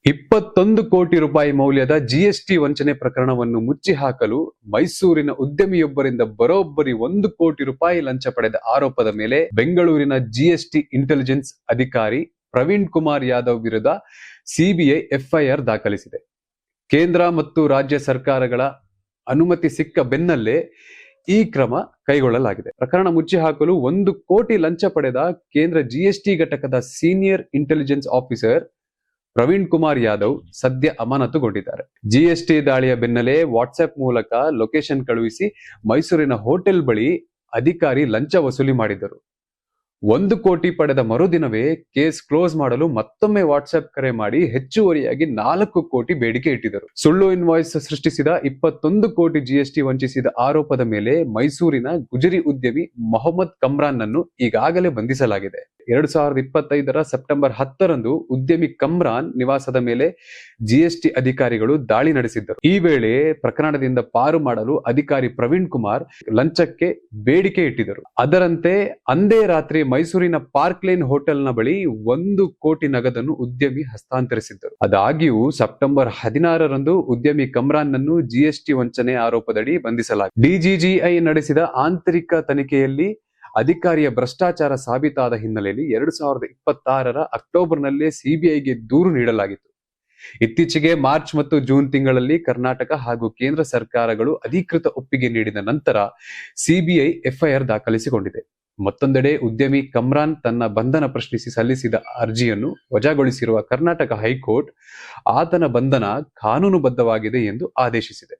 21 ಕೋಟಿ ರೂಪಾಯಿ ಮೌಲ್ಯದ ಜಿಎಸ್ಟಿ ವಂಚನೆ ಪ್ರಕರಣವನ್ನು ಮುಚ್ಚಿ ಹಾಕಲು ಮೈಸೂರಿನ ಉದ್ಯಮಿಯೊಬ್ಬರಿಂದ ಬರೋಬ್ಬರಿ 1 ಕೋಟಿ ರೂಪಾಯಿ ಲಂಚ ಪಡೆದ ಆರೋಪದ ಮೇಲೆ ಬೆಂಗಳೂರಿನ ಜಿಎಸ್ಟಿ ಇಂಟೆಲಿಜೆನ್ಸ್ ಅಧಿಕಾರಿ ಪ್ರವೀಣ್ ಕುಮಾರ್ ಯಾದವ್ ವಿರುದ್ಧ ಸಿಬಿಐ ಎಫ್ಐಆರ್ ದಾಖಲಿಸಿದೆ. ಕೇಂದ್ರ ಮತ್ತು ರಾಜ್ಯ ಸರ್ಕಾರಗಳ ಅನುಮತಿ ಸಿಕ್ಕ ಬೆನ್ನಲ್ಲೇ ಈ ಕ್ರಮ ಕೈಗೊಳ್ಳಲಾಗಿದೆ. ಪ್ರಕರಣ ಮುಚ್ಚಿ ಹಾಕಲು 1 ಕೋಟಿ ಲಂಚ ಪಡೆದ ಕೇಂದ್ರ ಜಿಎಸ್ಟಿ ಘಟಕದ senior intelligence officer Praveen Kumar Yadav ಸದ್ಯ ಅಮಾನತುಗೊಂಡಿದ್ದಾರೆ. ಜಿಎಸ್ಟಿ ದಾಳಿಯ ಬೆನ್ನಲ್ಲೇ ವಾಟ್ಸ್ಆಪ್ ಮೂಲಕ ಲೊಕೇಶನ್ ಕಳುಹಿಸಿ ಮೈಸೂರಿನ ಹೋಟೆಲ್ ಬಳಿ ಅಧಿಕಾರಿ ಲಂಚ ವಸೂಲಿ ಮಾಡಿದ್ದರು. 1 ಕೋಟಿ ಪಡೆದ ಮರುದಿನವೇ ಕೇಸ್ ಕ್ಲೋಸ್ ಮಾಡಲು ಮತ್ತೊಮ್ಮೆ ವಾಟ್ಸ್ಆಪ್ ಕರೆ ಮಾಡಿ ಹೆಚ್ಚುವರಿಯಾಗಿ 4 ಕೋಟಿ ಬೇಡಿಕೆ ಇಟ್ಟಿದ್ದರು. ಸುಳ್ಳು ಇನ್ವಾಯ್ಸ್ ಸೃಷ್ಟಿಸಿದ 21 ಕೋಟಿ ಜಿಎಸ್ಟಿ ವಂಚಿಸಿದ ಆರೋಪದ ಮೇಲೆ ಮೈಸೂರಿನ ಗುಜರಿ ಉದ್ಯಮಿ ಮೊಹಮ್ಮದ್ ಕಮ್ರಾನ್ ನನ್ನು ಈಗಾಗಲೇ ಬಂಧಿಸಲಾಗಿದೆ. 2025ರ ಸೆಪ್ಟೆಂಬರ್ 10ರಂದು ಉದ್ಯಮಿ ಕಮ್ರಾನ್ ನಿವಾಸದ ಮೇಲೆ ಜಿಎಸ್ಟಿ ಅಧಿಕಾರಿಗಳು ದಾಳಿ ನಡೆಸಿದ್ದರು. ಈ ವೇಳೆ ಪ್ರಕರಣದಿಂದ ಪಾರು ಮಾಡಲು ಅಧಿಕಾರಿ ಪ್ರವೀಣ್ ಕುಮಾರ್ ಲಂಚಕ್ಕೆ ಬೇಡಿಕೆ ಇಟ್ಟಿದ್ದರು. ಅದರಂತೆ ಅಂದೇ ರಾತ್ರಿ ಮೈಸೂರಿನ ಪಾರ್ಕ್ ಲೇನ್ ಹೋಟೆಲ್ನ ಬಳಿ 1 ಕೋಟಿ ನಗದನ್ನು ಉದ್ಯಮಿ ಹಸ್ತಾಂತರಿಸಿದ್ದರು. ಆದಾಗ್ಯೂ ಸೆಪ್ಟೆಂಬರ್ 16ರಂದು ಉದ್ಯಮಿ ಕಮ್ರಾನ್ ನನ್ನು ಜಿಎಸ್ಟಿ ವಂಚನೆ ಆರೋಪದಡಿ ಬಂಧಿಸಲಾಗಿದೆ. ಡಿಜಿಜಿಐ ನಡೆಸಿದ ಆಂತರಿಕ ತನಿಖೆಯಲ್ಲಿ ಅಧಿಕಾರಿಯ ಭ್ರಷ್ಟಾಚಾರ ಸಾಬೀತಾದ ಹಿನ್ನೆಲೆಯಲ್ಲಿ 2026ರ ಅಕ್ಟೋಬರ್ನಲ್ಲೇ ಸಿಬಿಐಗೆ ದೂರು ನೀಡಲಾಗಿತ್ತು. ಇತ್ತೀಚೆಗೆ ಮಾರ್ಚ್ ಮತ್ತು ಜೂನ್ ತಿಂಗಳಲ್ಲಿ ಕರ್ನಾಟಕ ಹಾಗೂ ಕೇಂದ್ರ ಸರ್ಕಾರಗಳು ಅಧಿಕೃತ ಒಪ್ಪಿಗೆ ನೀಡಿದ ನಂತರ ಸಿಬಿಐ ಎಫ್ಐಆರ್ ದಾಖಲಿಸಿಕೊಂಡಿದೆ. ಮತ್ತೊಂದೆಡೆ ಉದ್ಯಮಿ ಕಮ್ರಾನ್ ತನ್ನ ಬಂಧನ ಪ್ರಶ್ನಿಸಿ ಸಲ್ಲಿಸಿದ ಅರ್ಜಿಯನ್ನು ವಜಾಗೊಳಿಸಿರುವ ಕರ್ನಾಟಕ ಹೈಕೋರ್ಟ್ ಆತನ ಬಂಧನ ಕಾನೂನುಬದ್ಧವಾಗಿದೆ ಎಂದು ಆದೇಶಿಸಿದೆ.